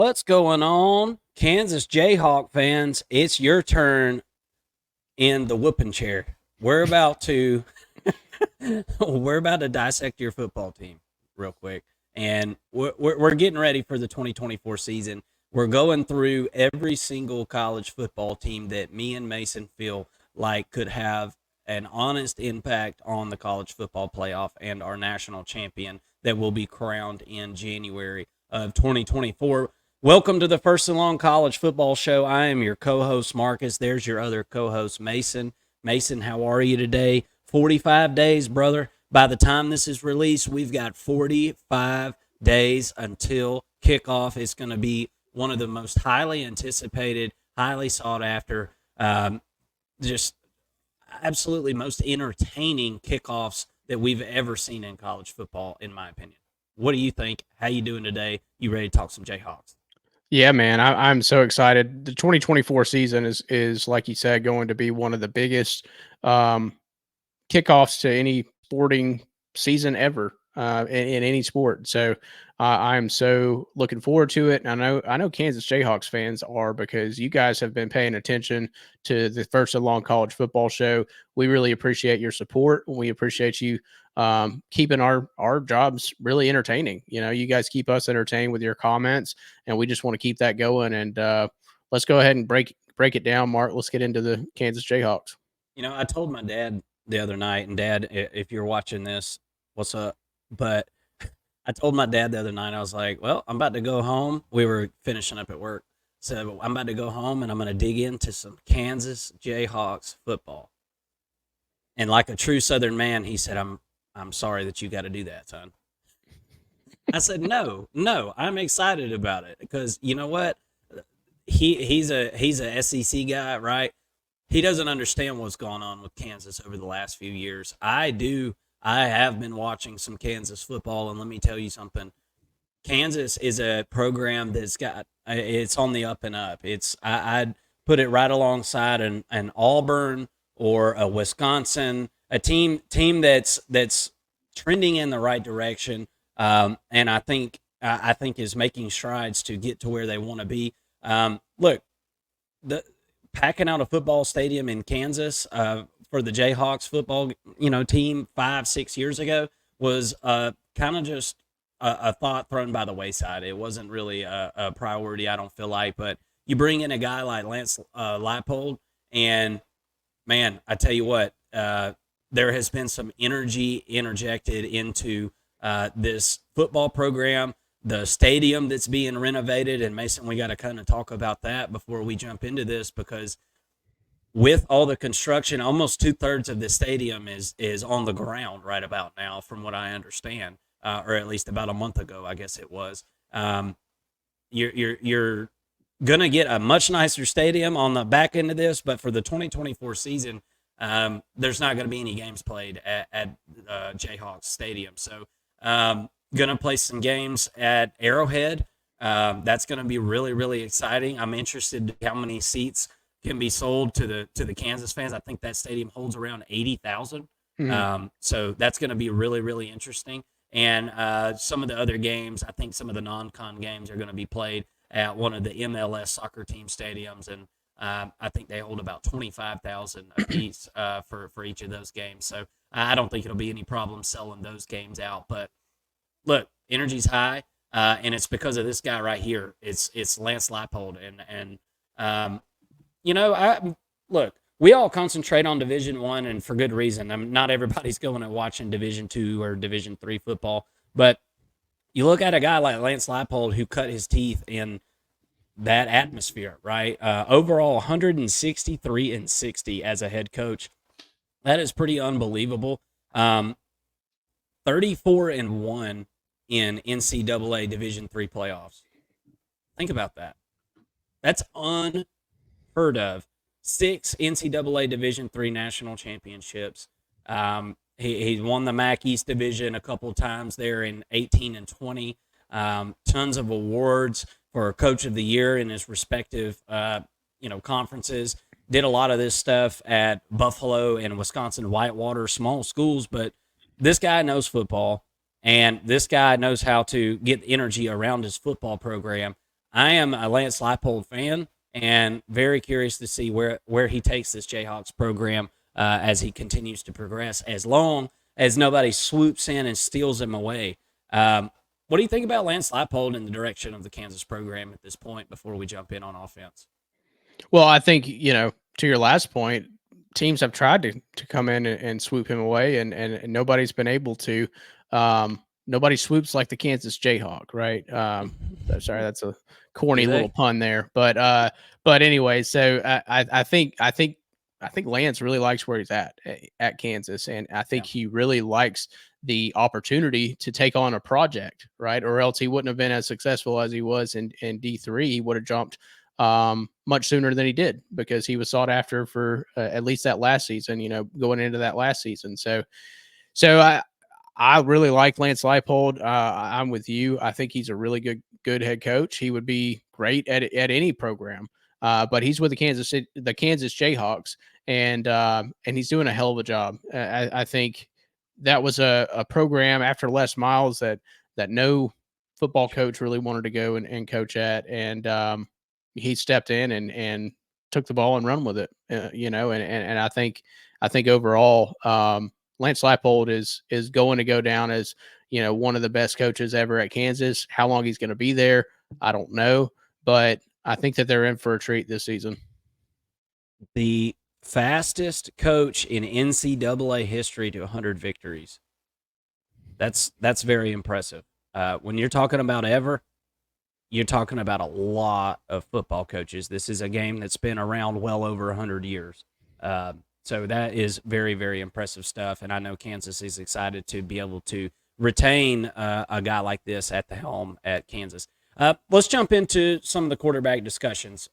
What's going on, Kansas Jayhawk fans? It's your turn in the whooping chair. We're about to we're about to dissect your football team real quick, and we're getting ready for the 2024 season. We're going through every single college football team that me and Mason feel like could have an honest impact on the college football playoff and our national champion that will be crowned in January of 2024. Welcome to the First and Long College Football Show. I am your co-host, Marcus. There's your other co-host, Mason. Mason, how are you today? 45 days, brother. By the time this is released, we've got 45 days until kickoff. It's going to be one of the most highly anticipated, highly sought after, just absolutely most entertaining kickoffs that we've ever seen in college football, in my opinion. What do you think? How you doing today? You ready to talk some Jayhawks? Yeah, man, I'm so excited. The 2024 season is like you said, going to be one of the biggest kickoffs to any sporting season ever in any sport. So I'm so looking forward to it. And I know Kansas Jayhawks fans are, because you guys have been paying attention to the First and Long College Football Show. We really appreciate your support. We appreciate you keeping our jobs really entertaining. You know, you guys keep us entertained with your comments, and we just want to keep that going. And let's go ahead and break it down, Mark. Let's get into the Kansas Jayhawks. You know, I told my dad the other night, and Dad, if you're watching this, what's up? But I told my dad the other night, I was like, well, I'm about to go home. We were finishing up at work. So I'm about to go home and I'm going to dig into some Kansas Jayhawks football. And like a true Southern man, he said, I'm sorry that you got to do that, son. I said, no, I'm excited about it because you know what? He's a SEC guy, right? He doesn't understand what's going on with Kansas over the last few years. I do. I have been watching some Kansas football, and let me tell you something. Kansas is a program that's got it's on the up and up. I'd put it right alongside an Auburn or a Wisconsin, a team that's trending in the right direction, and I think is making strides to get to where they want to be. Look, the packing out a football stadium in Kansas for the Jayhawks football team 5-6 years ago was kind of just a thought thrown by the wayside. It wasn't really a priority, I don't feel like. But you bring in a guy like Lance Leipold, and man, I tell you what, there has been some energy interjected into this football program. The stadium that's being renovated, and Mason, we got to kind of talk about that before we jump into this, because with all the construction, almost 2/3 of the stadium is on the ground right about now, from what I understand, or at least about a month ago, I guess it was. You're gonna get a much nicer stadium on the back end of this, but for the 2024 season, there's not going to be any games played at Jayhawks Stadium. So gonna play some games at Arrowhead. That's gonna be really, really exciting. I'm interested in how many seats can be sold to the Kansas fans. I think that stadium holds around 80,000. So that's gonna be really, really interesting. And some of the other games, I think some of the non-con games are gonna be played at one of the MLS soccer team stadiums, and I think they hold about 25,000 apiece for each of those games. So I don't think it'll be any problem selling those games out. But look, energy's high, and it's because of this guy right here. It's Lance Leipold, and look, we all concentrate on Division I, and for good reason. I mean, not everybody's going and watching Division II or Division III football, but you look at a guy like Lance Leipold who cut his teeth in that atmosphere, right? Overall, 163-60 as a head coach. That is pretty unbelievable. 34-1 in NCAA Division III playoffs. Think about that. That's unheard of. 6 NCAA Division III national championships. He won the MAC East Division a couple of times there in 18 and 20. Tons of awards for Coach of the Year in his respective conferences. Did a lot of this stuff at Buffalo and Wisconsin Whitewater, small schools, but this guy knows football, and this guy knows how to get energy around his football program. I am a Lance Leipold fan and very curious to see where he takes this Jayhawks program as he continues to progress, as long as nobody swoops in and steals him away. What do you think about Lance Leipold in the direction of the Kansas program at this point before we jump in on offense? Well, I think, to your last point, teams have tried to come in and swoop him away, and nobody's been able to. Nobody swoops like the Kansas Jayhawk, right? Sorry, that's a corny little pun there, but anyway, so I think Lance really likes where he's at Kansas, and I think he really likes the opportunity to take on a project, right? Or else he wouldn't have been as successful as he was in D3. He would have jumped much sooner than he did because he was sought after for at least that last season, going into that last season. So I really like Lance Leipold. I'm with you. I think he's a really good head coach. He would be great at any program. But he's with the Kansas Jayhawks, and he's doing a hell of a job. I think that was a program after Les Miles that no football coach really wanted to go and coach at, and he stepped in and took the ball and run with it. And I think overall, Lance Leipold is going to go down as one of the best coaches ever at Kansas. How long he's going to be there, I don't know, but I think that they're in for a treat this season. The fastest coach in NCAA history to 100 victories. That's very impressive. When you're talking about ever, you're talking about a lot of football coaches. This is a game that's been around well over 100 years. So that is very, very impressive stuff. And I know Kansas is excited to be able to retain a guy like this at the helm at Kansas. Let's jump into some of the quarterback discussions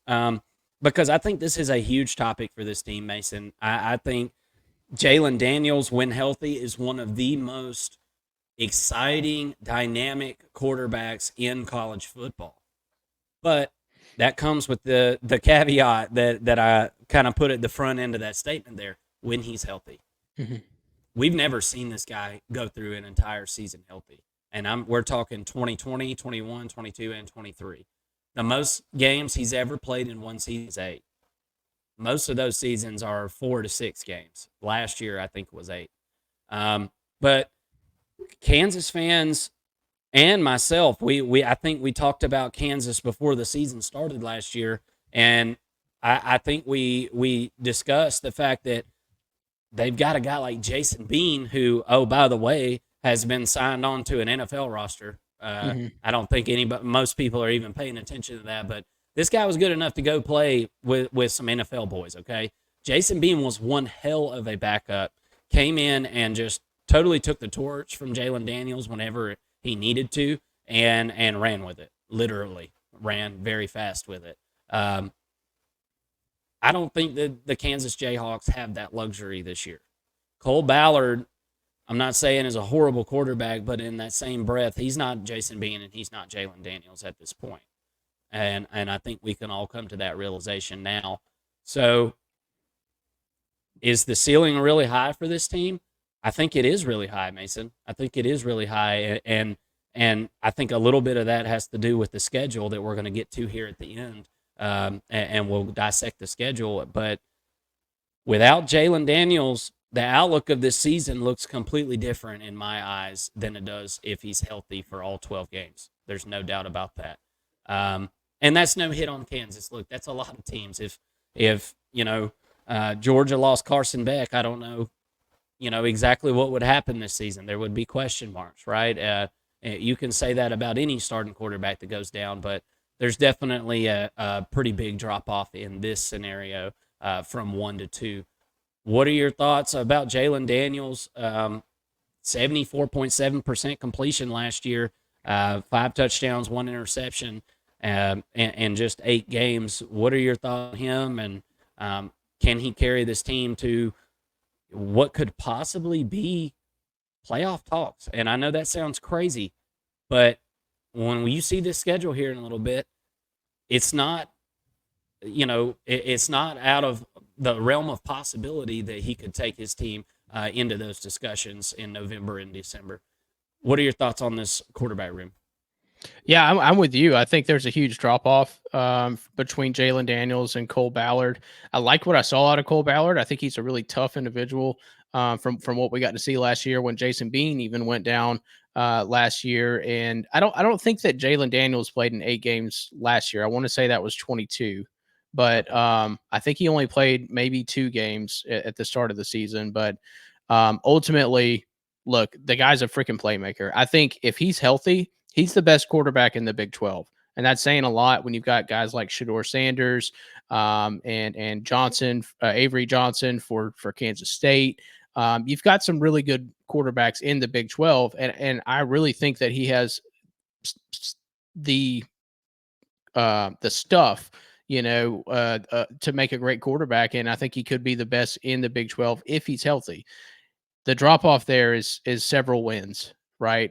because I think this is a huge topic for this team, Mason. I think Jalon Daniels, when healthy, is one of the most exciting, dynamic quarterbacks in college football. But that comes with the caveat that I kind of put at the front end of that statement there, when he's healthy. Mm-hmm. We've never seen this guy go through an entire season healthy. And we're talking 2020, 21, 22, and 23. The most games he's ever played in one season is 8. Most of those seasons are 4 to 6 games. Last year, I think, was 8. But Kansas fans and myself, I think we talked about Kansas before the season started last year, and I think we discussed the fact that they've got a guy like Jason Bean, who, oh, by the way, has been signed on to an NFL roster. I don't think most people are even paying attention to that, but this guy was good enough to go play with some NFL boys, okay? Jason Bean was one hell of a backup, came in and just totally took the torch from Jalon Daniels whenever he needed to and ran with it, literally ran very fast with it. I don't think that the Kansas Jayhawks have that luxury this year. Cole Ballard, I'm not saying is a horrible quarterback, but in that same breath, he's not Jason Bean and he's not Jalon Daniels at this point. And I think we can all come to that realization now. So is the ceiling really high for this team? I think it is really high, Mason. I think it is really high. And I think a little bit of that has to do with the schedule that we're going to get to here at the end. And we'll dissect the schedule. But without Jalon Daniels, the outlook of this season looks completely different in my eyes than it does if he's healthy for all 12 games. There's no doubt about that. And that's no hit on Kansas. Look, that's a lot of teams. If Georgia lost Carson Beck, I don't know, exactly what would happen this season. There would be question marks, right? You can say that about any starting quarterback that goes down, but there's definitely a pretty big drop-off in this scenario from 1 to 2. What are your thoughts about Jalon Daniels? 74.7% completion last year, 5 touchdowns, 1 interception, and just 8 games. What are your thoughts on him, and can he carry this team to what could possibly be playoff talks? And I know that sounds crazy, but when you see this schedule here in a little bit, it's not, it's not out of the realm of possibility that he could take his team into those discussions in November and December. What are your thoughts on this quarterback room? Yeah, I'm with you. I think there's a huge drop off between Jalon Daniels and Cole Ballard. I like what I saw out of Cole Ballard. I think he's a really tough individual from what we got to see last year when Jason Bean even went down last year. And I don't think that Jalon Daniels played in 8 games last year. I want to say that was 22, but I think he only played maybe 2 games at the start of the season. But ultimately, look, the guy's a freaking playmaker. I think if he's healthy, he's the best quarterback in the Big 12. And that's saying a lot when you've got guys like Shador Sanders and Johnson, Avery Johnson for Kansas State. You've got some really good quarterbacks in the Big 12, and I really think that he has the stuff, to make a great quarterback, and I think he could be the best in the Big 12 if he's healthy. The drop off there is several wins, right?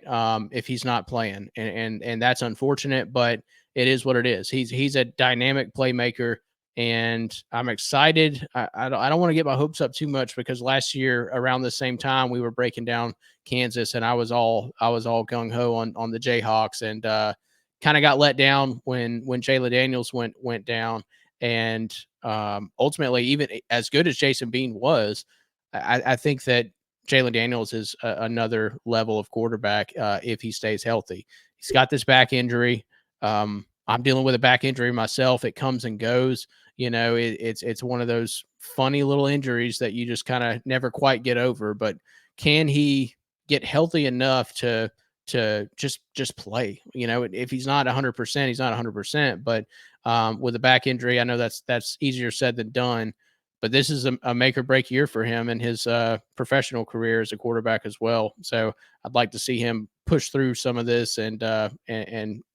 If he's not playing, and that's unfortunate, but it is what it is. He's a dynamic playmaker, and I'm excited. I don't want to get my hopes up too much because last year around the same time we were breaking down Kansas, and I was all gung ho on the Jayhawks, and kind of got let down when Jalon Daniels went down, and ultimately, even as good as Jason Bean was, I think that Jalon Daniels is another level of quarterback if he stays healthy. He's got this back injury. I'm dealing with a back injury myself. It comes and goes. It's one of those funny little injuries that you just kind of never quite get over. But can he get healthy enough to just play? If he's not 100%, he's not 100%. But with a back injury, I know that's easier said than done. But this is a make or break year for him in his professional career as a quarterback as well. So I'd like to see him push through some of this and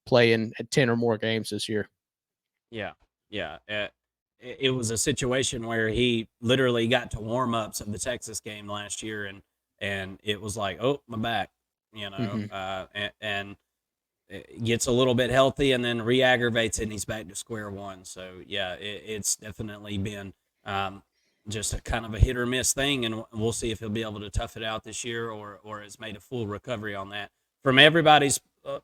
play in 10 or more games this year. Yeah, yeah. It was a situation where he literally got to warm ups of the Texas game last year, and it was like, oh, my back, Mm-hmm. and it gets a little bit healthy, and then re-aggravates it, and he's back to square one. So yeah, it's definitely been just a kind of a hit or miss thing, and we'll see if he'll be able to tough it out this year, or has made a full recovery on that. From everybody's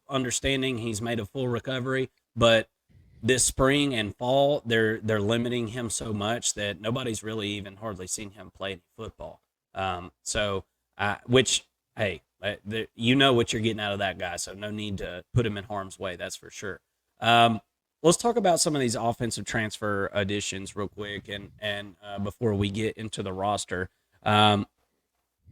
understanding, he's made a full recovery, but this spring and fall, they're limiting him so much that nobody's really even hardly seen him play any football. Which, hey, you know what you're getting out of that guy, so no need to put him in harm's way. That's for sure. Um, let's talk about some of these offensive transfer additions real quick, and before we get into the roster, um,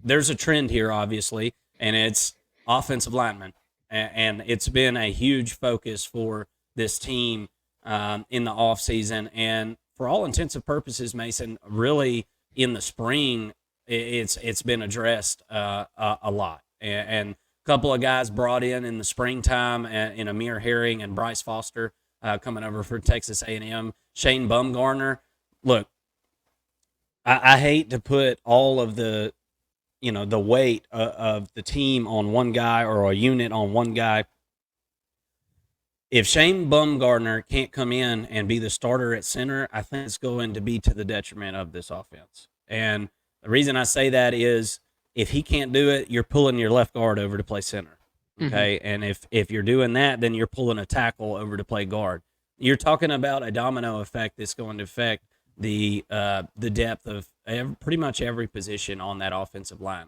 there's a trend here, obviously, and it's offensive linemen, and it's been a huge focus for this team in the offseason. And for all intents and purposes, Mason, really in the spring, it's been addressed a lot. And a couple of guys brought in the springtime in Amir Herring and Bryce Foster coming over for Texas A&M. Shane Bumgarner. Look, I hate to put all of the the weight of the team on one guy or a unit on one guy. If Shane Bumgarner can't come in and be the starter at center, I think it's going to be to the detriment of this offense. And the reason I say that is if he can't do it, you're pulling your left guard over to play center. Mm-hmm. Okay. And if you're doing that, then you're pulling a tackle over to play guard. You're talking about a domino effect that's going to affect the depth of pretty much every position on that offensive line.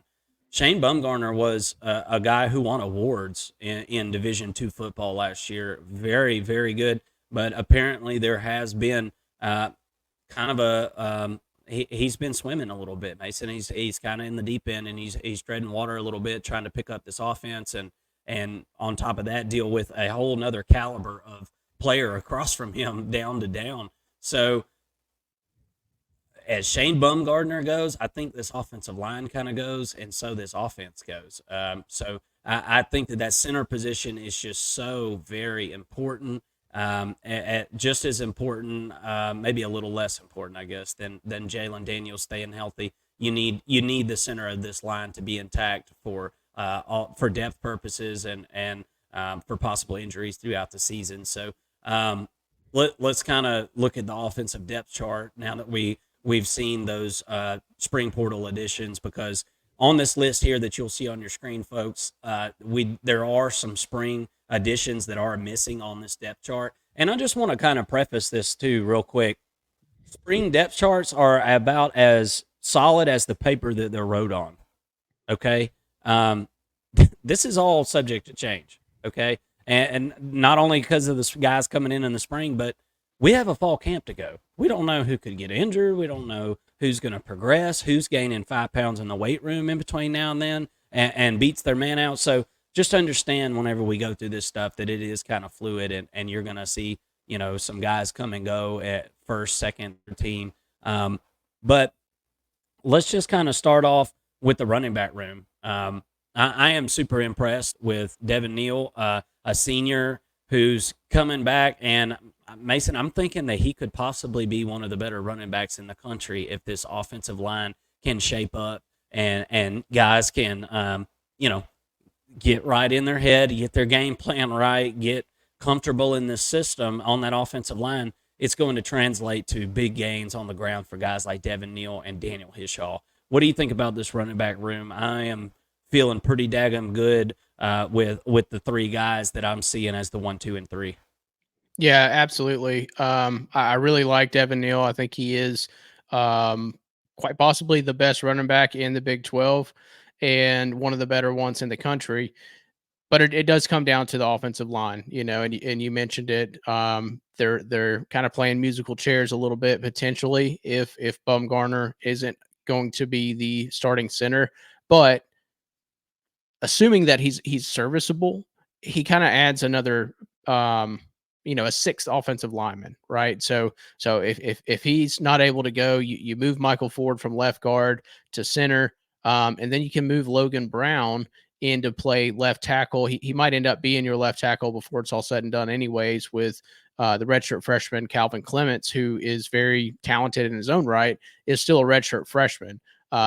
Shane Bumgarner was a guy who won awards in Division II football last year. Very, very good. But apparently there has been kind of he's been swimming a little bit, Mason. He's kind of in the deep end, and he's treading water a little bit, trying to pick up this offense, and on top of that, deal with a whole nother caliber of player across from him, down to down. So as Shane Bumgarner goes, I think this offensive line kind of goes, and so this offense goes. So I think that center position is just so very important, just as important, maybe a little less important, I guess, than Jalon Daniels staying healthy. You need the center of this line to be intact for depth purposes and for possible injuries throughout the season. So let's kind of look at the offensive depth chart now that we've seen those spring portal additions, because on this list here that you'll see on your screen, folks, there are some spring additions that are missing on this depth chart. And I just want to kind of preface this too, real quick. Spring depth charts are about as solid as the paper that they're wrote on. Okay. This is all subject to change. Okay. And not only because of the guys coming in the spring, but we have a fall camp to go. We don't know who could get injured. We don't know who's going to progress, who's gaining 5 pounds in the weight room in between now and then and beats their man out. So just understand whenever we go through this stuff that it is kind of fluid and you're going to see, some guys come and go at first, second team. But let's just kind of start off with the running back room. I am super impressed with Devin Neal, a senior who's coming back. And Mason, I'm thinking that he could possibly be one of the better running backs in the country if this offensive line can shape up and guys can, get right in their head, get their game plan right, get comfortable in this system on that offensive line. It's going to translate to big gains on the ground for guys like Devin Neal and Daniel Hishaw. What do you think about this running back room? I am feeling pretty daggum good with the 3 guys that I'm seeing as the 1, 2, and 3. Yeah, absolutely. I really like Devin Neal. I think he is quite possibly the best running back in the Big 12 and one of the better ones in the country. But it does come down to the offensive line, and you mentioned it. They're kind of playing musical chairs a little bit potentially if Bumgarner isn't going to be the starting center. But assuming that he's serviceable, he kind of adds another a 6th offensive lineman, right? So if he's not able to go, you move Michael Ford from left guard to center, and then you can move Logan Brown into play left tackle. He might end up being your left tackle before it's all said and done anyways, with the redshirt freshman Calvin Clements, who is very talented in his own right, is still a redshirt freshman.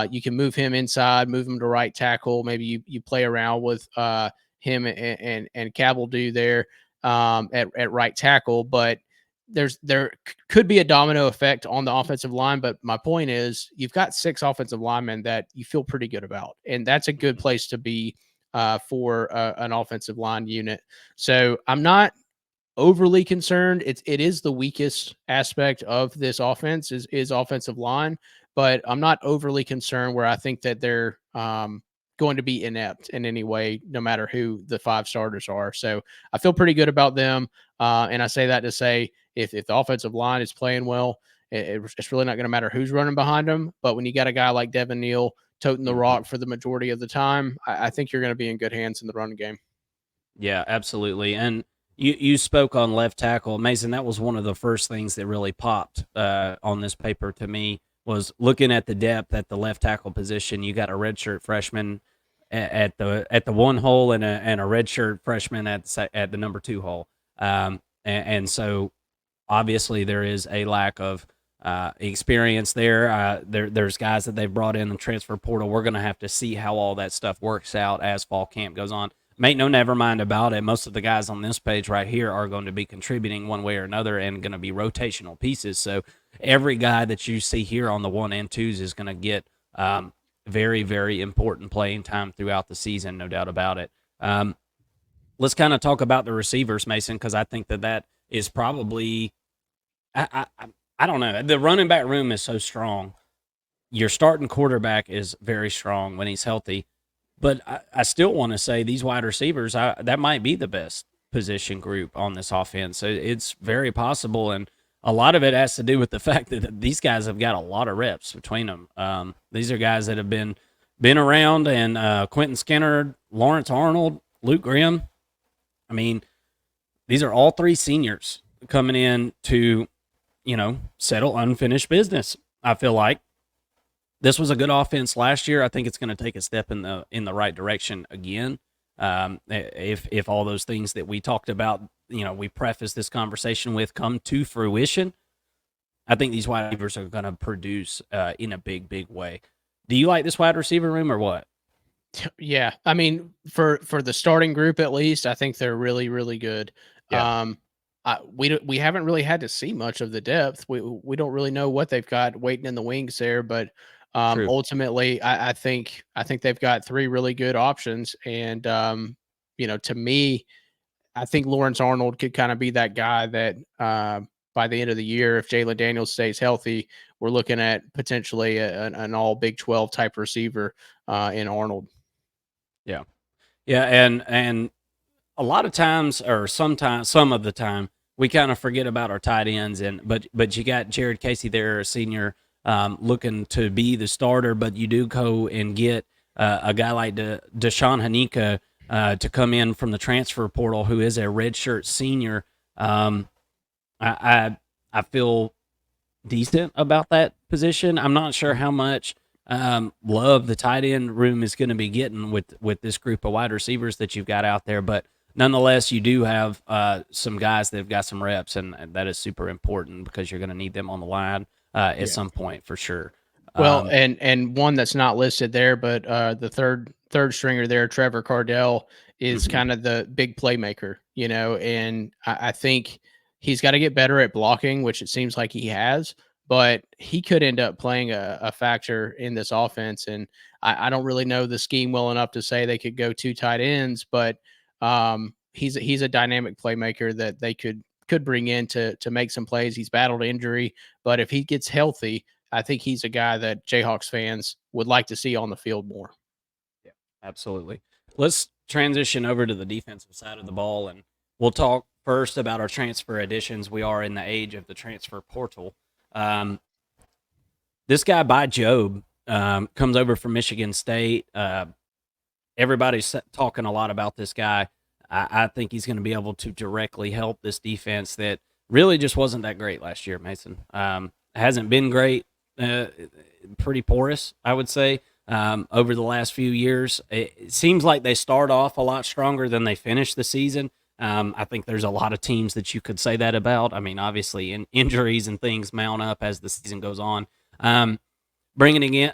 You can move him inside, move him to right tackle. Maybe you play around with him and Cabell there at right tackle. But there could be a domino effect on the offensive line. But my point is, you've got 6 offensive linemen that you feel pretty good about, and that's a good place to be for an offensive line unit. So I'm not overly concerned. It is the weakest aspect of this offense is offensive line, but I'm not overly concerned where I think that they're going to be inept in any way, no matter who the 5 starters are. So I feel pretty good about them. And I say that to say, if the offensive line is playing well, it's really not going to matter who's running behind them. But when you got a guy like Devin Neal toting the rock for the majority of the time, I think you're going to be in good hands in the running game. Yeah, absolutely. And you spoke on left tackle. Mason, that was one of the first things that really popped on this paper to me, was looking at the depth at the left tackle position. You got a redshirt freshman at the 1 hole and a redshirt freshman at the number 2 hole. And so obviously there is a lack of experience there. There's guys that they've brought in the transfer portal. We're going to have to see how all that stuff works out as fall camp goes on. Make no never mind about it. Most of the guys on this page right here are going to be contributing one way or another and going to be rotational pieces. So every guy that you see here on the 1 and 2s is going to get very, very important playing time throughout the season, no doubt about it. Let's kind of talk about the receivers, Mason, because I think that is probably I don't know. The running back room is so strong. Your starting quarterback is very strong when he's healthy. But I still want to say these wide receivers, that might be the best position group on this offense. It's very possible, and a lot of it has to do with the fact that these guys have got a lot of reps between them. These are guys that have been around, and Quentin Skinner, Lawrence Arnold, Luke Grimm. I mean, these are all 3 seniors coming in to, settle unfinished business, I feel like. This was a good offense last year. I think it's going to take a step in the right direction again. If all those things that we talked about, we preface this conversation with, come to fruition, I think these wide receivers are going to produce in a big, big way. Do you like this wide receiver room or what? Yeah, I mean, for the starting group at least, I think they're really, really good. Yeah. We haven't really had to see much of the depth. We don't really know what they've got waiting in the wings there, but True. ultimately, I think they've got 3 really good options, and to me, I think Lawrence Arnold could kind of be that guy that by the end of the year, if Jalon Daniels stays healthy, we're looking at potentially an all Big 12 type receiver in Arnold. Yeah. Yeah. And a lot of times, or sometimes, some of the time, we kind of forget about our tight ends. But you got Jared Casey there, a senior, looking to be the starter. But you do go and get a guy like Deshaun Hanika to come in from the transfer portal, who is a redshirt senior. I feel decent about that position. I'm not sure how much love the tight end room is going to be getting with this group of wide receivers that you've got out there, but nonetheless, you do have some guys that have got some reps, and that is super important because you're going to need them on the line at some point for sure. Well, and one that's not listed there, but the third stringer there, Trevor Cardell, is kind of the big playmaker, and I think he's got to get better at blocking, which it seems like he has, but he could end up playing a factor in this offense. And I don't really know the scheme well enough to say they could go two tight ends, but he's a dynamic playmaker that they could bring in to make some plays. He's battled injury, but if he gets healthy, I think he's a guy that Jayhawks fans would like to see on the field more. Yeah, absolutely. Let's transition over to the defensive side of the ball, and we'll talk first about our transfer additions. We are in the age of the transfer portal. This guy, by Job, comes over from Michigan State. Everybody's talking a lot about this guy. I think he's going to be able to directly help this defense that really just wasn't that great last year, Mason. Hasn't been great. Pretty porous, I would say, over the last few years. It seems like they start off a lot stronger than they finish the season. I think there's a lot of teams that you could say that about. I mean, obviously, injuries and things mount up as the season goes on. Bringing in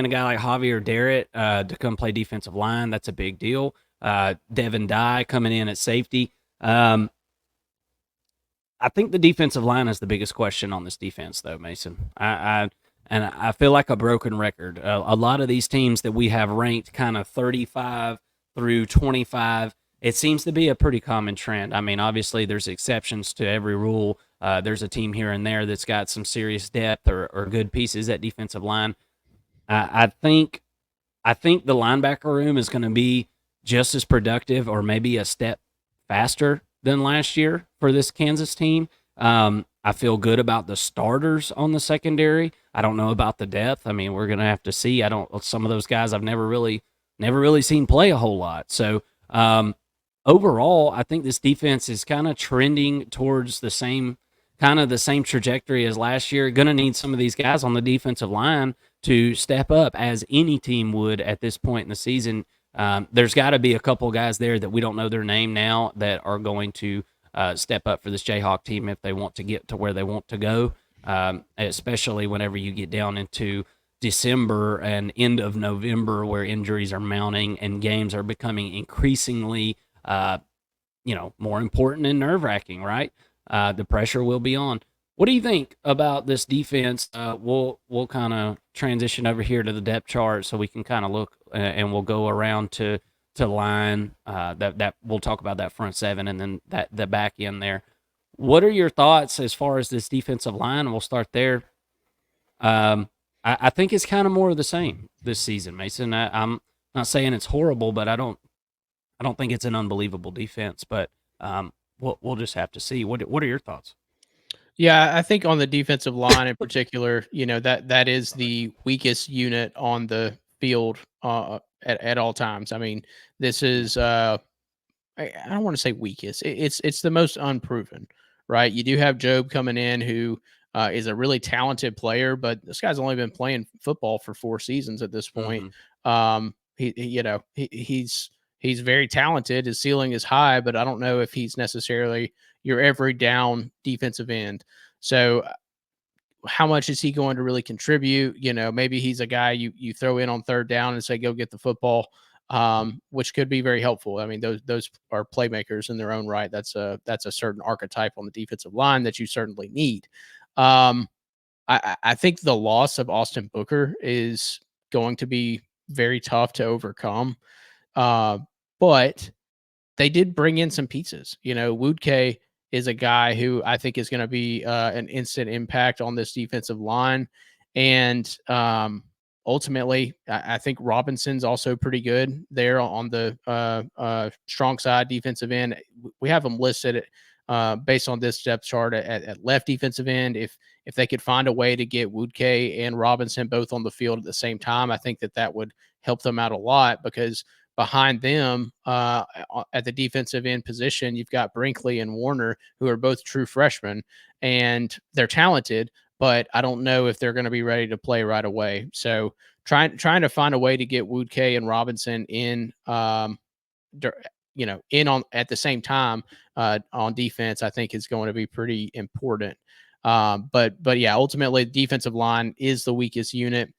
a guy like Javier Darrett to come play defensive line, that's a big deal. Devin Dye coming in at safety. I think the defensive line is the biggest question on this defense, though, Mason. I feel like a broken record. A lot of these teams that we have ranked kind of 35 through 25, it seems to be a pretty common trend. I mean, obviously, there's exceptions to every rule. There's a team here and there that's got some serious depth or good pieces at defensive line. I think the linebacker room is going to be just as productive or maybe a step faster than last year for this Kansas team. I feel good about the starters on the secondary. I don't know about the depth. I mean, we're going to have to see. Some of those guys I've never really seen play a whole lot. So, overall, I think this defense is kind of trending towards the same trajectory as last year. Going to need some of these guys on the defensive line to step up, as any team would at this point in the season. There's got to be a couple guys there that we don't know their name now that are going to step up for this Jayhawk team if they want to get to where they want to go, especially whenever you get down into December and end of November, where injuries are mounting and games are becoming increasingly more important and nerve-wracking, right? The pressure will be on. What do you think about this defense? We'll kind of transition over here to the depth chart so we can kind of look, and we'll go around to line. That we'll talk about that front seven and then the back end there. What are your thoughts as far as this defensive line? We'll start there. I think it's kind of more of the same this season, Mason. I'm not saying it's horrible, but I don't think it's an unbelievable defense. But we'll just have to see. What are your thoughts? Yeah, I think on the defensive line in particular, that is the weakest unit on the field at all times. I mean, this is I don't want to say weakest. It's the most unproven, right? You do have Job coming in, who is a really talented player, but this guy's only been playing football for 4 seasons at this point. He's very talented. His ceiling is high, but I don't know if he's necessarily your every down defensive end. So how much is he going to really contribute? Maybe he's a guy you throw in on third down and say, go get the football, which could be very helpful. I mean, those are playmakers in their own right. That's a certain archetype on the defensive line that you certainly need. I think the loss of Austin Booker is going to be very tough to overcome. But they did bring in some pieces. Woodke is a guy who I think is going to be an instant impact on this defensive line. And ultimately, I think Robinson's also pretty good there on the strong side defensive end. We have them listed based on this depth chart at left defensive end. If they could find a way to get Woodke and Robinson both on the field at the same time, I think that would help them out a lot, because behind them at the defensive end position, you've got Brinkley and Warner, who are both true freshmen, and they're talented, but I don't know if they're going to be ready to play right away. So trying to find a way to get Woodke and Robinson in, in on at the same time on defense, I think is going to be pretty important. But yeah, ultimately, the defensive line is the weakest unit.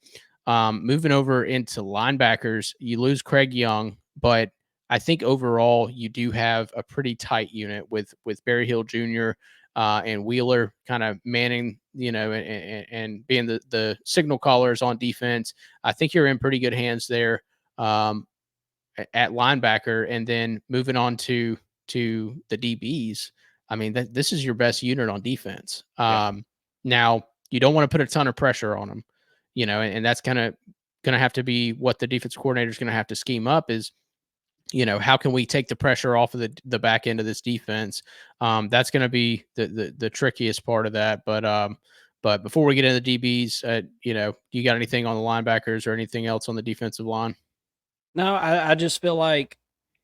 Moving over into linebackers, you lose Craig Young, but I think overall you do have a pretty tight unit with Barry Hill Jr. And Wheeler kind of manning, and being the signal callers on defense. I think you're in pretty good hands there at linebacker, and then moving on to the DBs. I mean, this is your best unit on defense. Now you don't want to put a ton of pressure on them, and that's kind of going to have to be what the defense coordinator is going to have to scheme up is, how can we take the pressure off of the back end of this defense? That's going to be the trickiest part of that. But before we get into the DBs, you got anything on the linebackers or anything else on the defensive line? No, I just feel like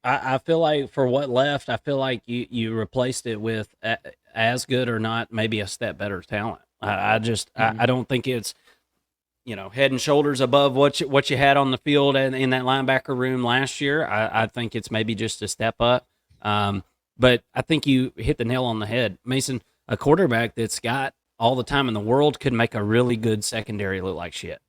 I feel like for what left, I feel like you replaced it with as good or not, maybe a step better talent. I don't think it's head and shoulders above what you had on the field and in that linebacker room last year. I think it's maybe just a step up. But I think you hit the nail on the head, Mason. A quarterback that's got all the time in the world could make a really good secondary look like shit.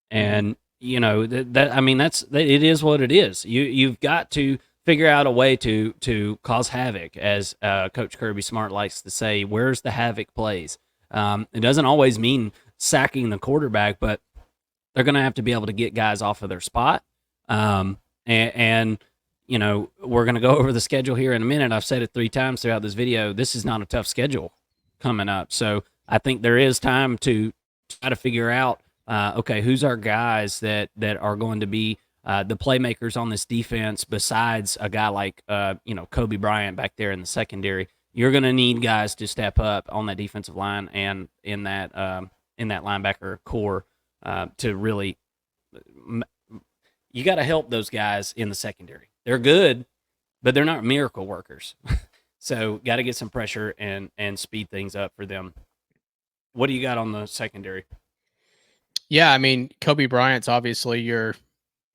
And it is what it is. You've got to figure out a way to cause havoc, as Coach Kirby Smart likes to say. Where's the havoc plays? It doesn't always mean sacking the quarterback, but they're going to have to be able to get guys off of their spot. And we're going to go over the schedule here in a minute. I've said it 3 times throughout this video. This is not a tough schedule coming up. So I think there is time to try to figure out, okay, who's our guys that are going to be the playmakers on this defense besides a guy like, Kobe Bryant back there in the secondary. You're going to need guys to step up on that defensive line and in that linebacker core to really – you got to help those guys in the secondary. They're good, but they're not miracle workers. So got to get some pressure and speed things up for them. What do you got on the secondary? Yeah, I mean, Kobe Bryant's obviously your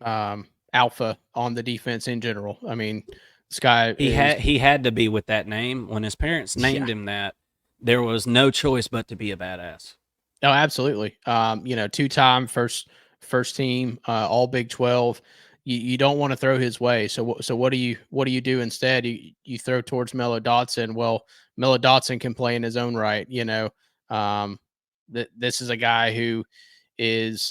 alpha on the defense in general. I mean, this guy he had to be with that name. When his parents named him that, there was no choice but to be a badass. Oh, absolutely. 2-time first team, all Big 12. You don't want to throw his way. So what do you do instead? You throw towards Mello Dotson. Well, Mello Dotson can play in his own right. This is a guy who is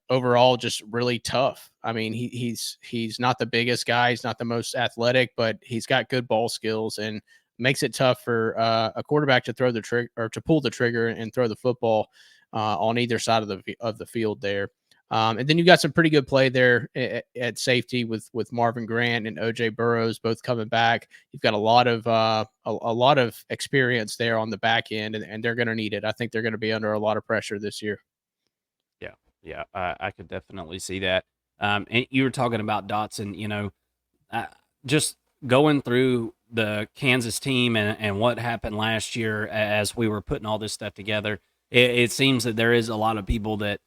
overall just really tough. I mean, he's not the biggest guy. He's not the most athletic, but he's got good ball skills and makes it tough for a quarterback to throw the trigger or to pull the trigger and throw the football on either side of the field there. And then you got some pretty good play there at safety with Marvin Grant and OJ Burrows both coming back. You've got a lot of experience there on the back end, and they're going to need it. I think they're going to be under a lot of pressure this year. Yeah, I could definitely see that. And you were talking about Dotson, just going through the Kansas team and what happened last year as we were putting all this stuff together. It seems that there is a lot of people that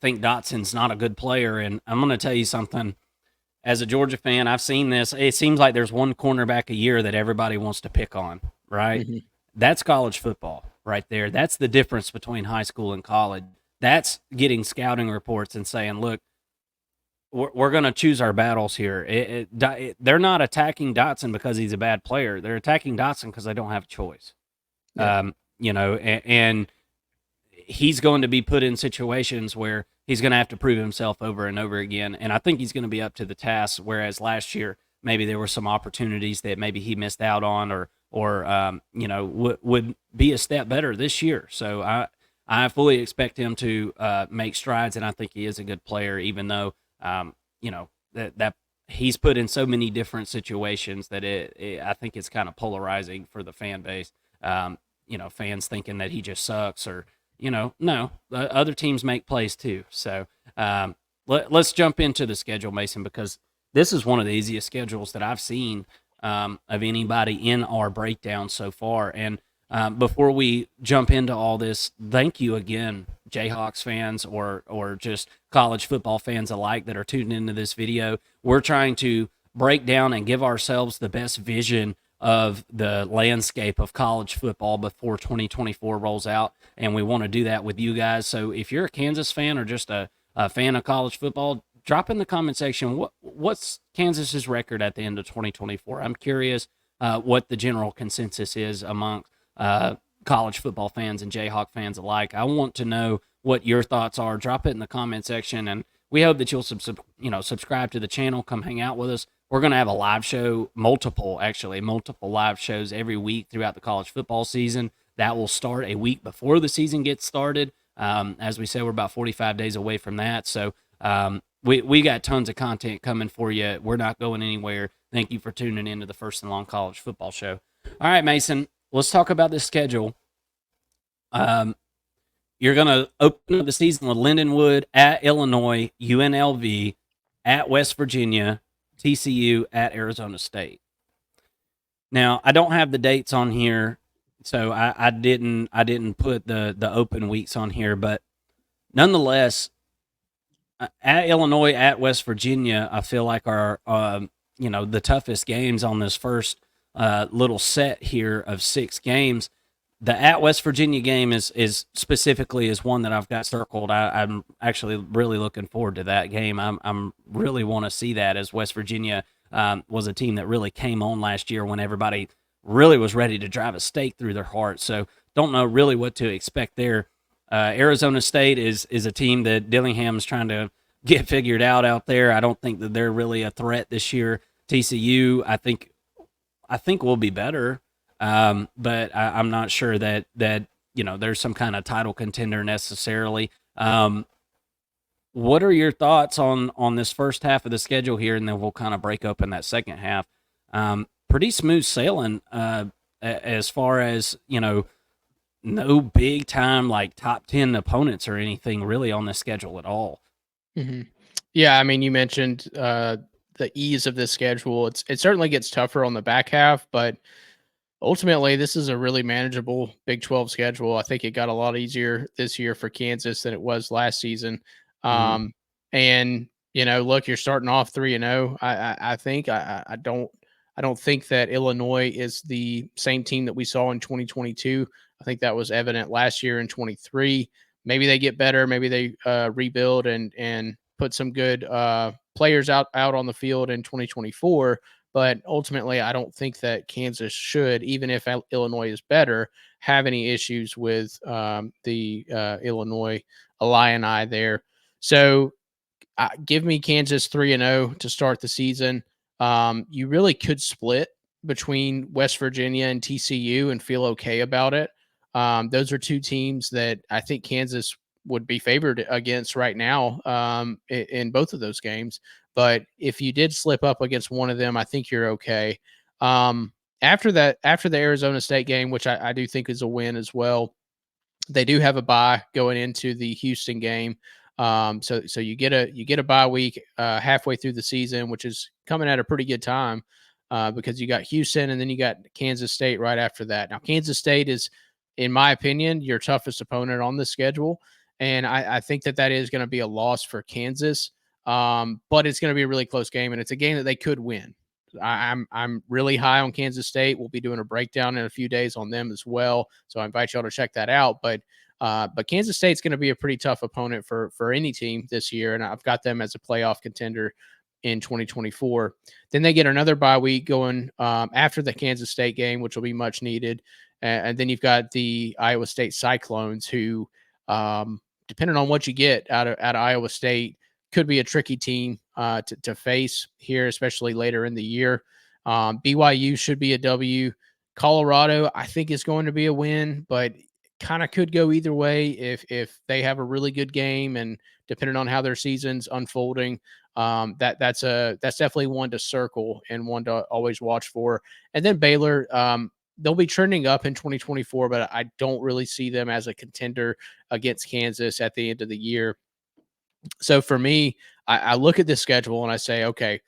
think Dotson's not a good player. And I'm going to tell you something. As a Georgia fan, I've seen this. It seems like there's one cornerback a year that everybody wants to pick on, right? Mm-hmm. That's college football right there. That's the difference between high school and college. That's getting scouting reports and saying, look, we're going to choose our battles here. They're not attacking Dotson because he's a bad player. They're attacking Dotson because they don't have a choice. Yeah. And he's going to be put in situations where he's going to have to prove himself over and over again. And I think he's going to be up to the task, whereas last year maybe there were some opportunities that maybe he missed out on, or would be a step better this year. So I fully expect him to make strides, and I think he is a good player, even though that he's put in so many different situations that I think it's kind of polarizing for the fan base. Fans thinking that he just sucks, or no, other teams make plays too. So let's jump into the schedule, Mason, because this is one of the easiest schedules that I've seen of anybody in our breakdown so far. And before we jump into all this, thank you again, Jayhawks fans or just college football fans alike that are tuned into this video. We're trying to break down and give ourselves the best vision of the landscape of college football before 2024 rolls out, and we want to do that with you guys. So if you're a Kansas fan or just a fan of college football, drop in the comment section what's Kansas's record at the end of 2024. I'm curious what the general consensus is among college football fans and Jayhawk fans alike. I want to know what your thoughts are. Drop it in the comment section, and we hope that you'll subscribe to the channel. Come hang out with us. We're going to have a live show, multiple live shows every week throughout the college football season. That will start a week before the season gets started. As we said, we're about 45 days away from that. So we got tons of content coming for you. We're not going anywhere. Thank you for tuning in to the First and Long College Football Show. All right, Mason, let's talk about this schedule. You're going to open up the season with Lindenwood at Illinois, UNLV at West Virginia, TCU at Arizona State. Now, I don't have the dates on here, so I didn't put the open weeks on here, but nonetheless, at Illinois, at West Virginia, I feel like are the toughest games on this first little set here of 6 games. The at West Virginia game is specifically one that I've got circled. I'm actually really looking forward to that game. I'm really want to see that, as West Virginia was a team that really came on last year when everybody really was ready to drive a stake through their heart. So don't know really what to expect there. Arizona State is a team that Dillingham's trying to get figured out there. I don't think that they're really a threat this year. TCU, I think will be better. But I'm not sure that there's some kind of title contender necessarily. What are your thoughts on this first half of the schedule here, and then we'll kind of break open that second half. Pretty smooth sailing as far as no big time like top 10 opponents or anything really on the schedule at all. Mm-hmm. Yeah, I mean, you mentioned the ease of this schedule. It certainly gets tougher on the back half, but ultimately, this is a really manageable Big 12 schedule. I think it got a lot easier this year for Kansas than it was last season. And look, you're starting off 3-0. I think I don't think that Illinois is the same team that we saw in 2022. I think that was evident last year in 23. Maybe they get better. Maybe they rebuild and put some good players out on the field in 2024. But ultimately, I don't think that Kansas should, even if Illinois is better, have any issues with the Illinois Illini there. So give me Kansas 3-0 to start the season. You really could split between West Virginia and TCU and feel okay about it. Those are 2 teams that I think Kansas would be favored against right now in both of those games. But if you did slip up against one of them, I think you're okay. After the Arizona State game, which I do think is a win as well, they do have a bye going into the Houston game. So you get a bye week halfway through the season, which is coming at a pretty good time because you got Houston and then you got Kansas State right after that. Now, Kansas State is, in my opinion, your toughest opponent on the schedule. And I think that is going to be a loss for Kansas. But it's going to be a really close game, and it's a game that they could win. I'm really high on Kansas State. We'll be doing a breakdown in a few days on them as well, so I invite y'all to check that out. But Kansas State's going to be a pretty tough opponent for any team this year, and I've got them as a playoff contender in 2024. Then they get another bye week going after the Kansas State game, which will be much needed, and then you've got the Iowa State Cyclones, who, depending on what you get out of Iowa State, could be a tricky team to face here, especially later in the year. BYU should be a W. Colorado, I think, is going to be a win, but kind of could go either way if they have a really good game, and depending on how their season's unfolding, that's definitely one to circle and one to always watch for. And then Baylor, they'll be trending up in 2024, but I don't really see them as a contender against Kansas at the end of the year. So for me, I look at this schedule and I say, okay,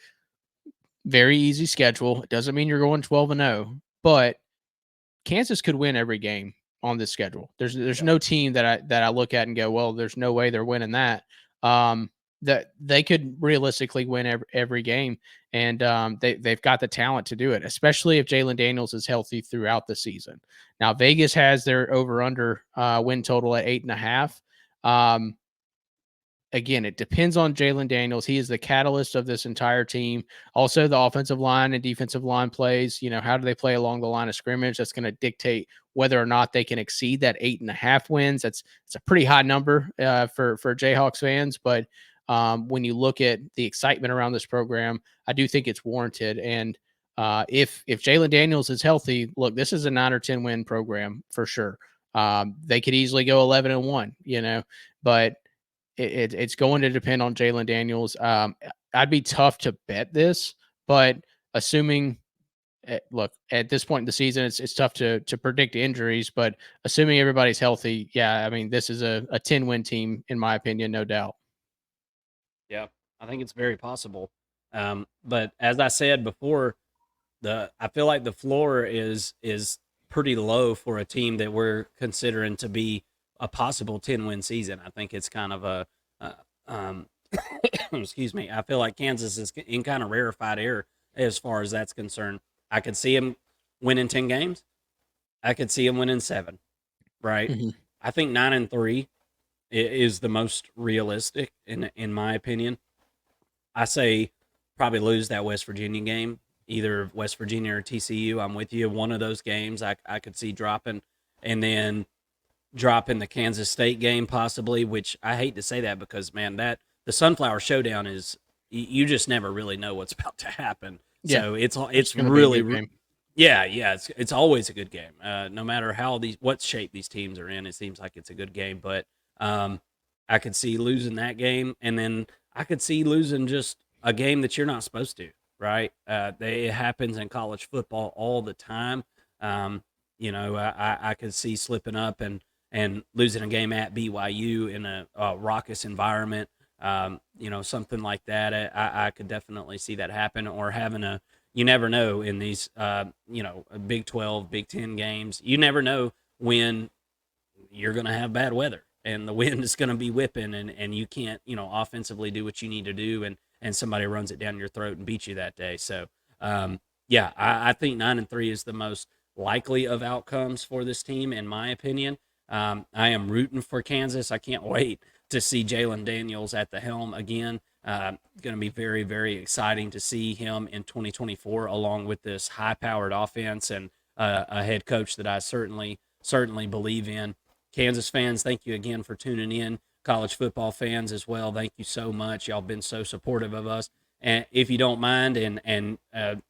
very easy schedule. It doesn't mean you're going 12-0, but Kansas could win every game on this schedule. There's no team that I look at and go, well, there's no way they're winning that. That they could realistically win every game, and they've got the talent to do it, especially if Jalon Daniels is healthy throughout the season. Now Vegas has their over/under win total at 8.5. Again, it depends on Jalon Daniels. He is the catalyst of this entire team. Also, the offensive line and defensive line plays. How do they play along the line of scrimmage? That's going to dictate whether or not they can exceed that 8.5 wins. It's a pretty high number for Jayhawks fans, but when you look at the excitement around this program, I do think it's warranted. And if Jalon Daniels is healthy, look, this is a 9 or 10 win program for sure. They could easily go 11-1, but it's going to depend on Jalon Daniels. I'd be tough to bet this, but assuming, look, at this point in the season, it's tough to predict injuries, but assuming everybody's healthy, yeah, I mean, this is a 10-win team, in my opinion, no doubt. Yeah, I think it's very possible. But as I said before, I feel like the floor is pretty low for a team that we're considering to be a possible 10-win season. I think it's kind of excuse me. I feel like Kansas is in kind of rarefied air as far as that's concerned. I could see them winning 10 games. I could see them winning 7, right? Mm-hmm. I think 9-3 is the most realistic in my opinion. I say probably lose that West Virginia game, either West Virginia or TCU. I'm with you. One of those games I could see dropping, and then dropping the Kansas State game possibly, which I hate to say that because, man, that the Sunflower Showdown is, you just never really know what's about to happen. Yeah. So it's really, yeah, it's always a good game. No matter what shape these teams are in, it seems like it's a good game. But I could see losing that game, and then I could see losing just a game that you're not supposed to, right? It happens in college football all the time. I could see slipping up and losing a game at BYU in a raucous environment, something like that. I could definitely see that happen, or having you never know in these, Big 12, Big 10 games. You never know when you're going to have bad weather and the wind is going to be whipping and you can't, offensively do what you need to do, and somebody runs it down your throat and beats you that day. So, I think 9-3 is the most likely of outcomes for this team, in my opinion. I am rooting for Kansas. I can't wait to see Jalon Daniels at the helm again. Going to be very, very exciting to see him in 2024, along with this high-powered offense and a head coach that I certainly believe in. Kansas fans, thank you again for tuning in. College football fans as well, thank you so much. Y'all been so supportive of us. And if you don't mind, and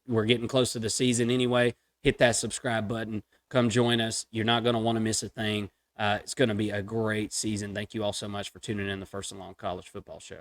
we're getting close to the season anyway, hit that subscribe button. Come join us. You're not going to want to miss a thing. It's going to be a great season. Thank you all so much for tuning in the First and Long College Football Show.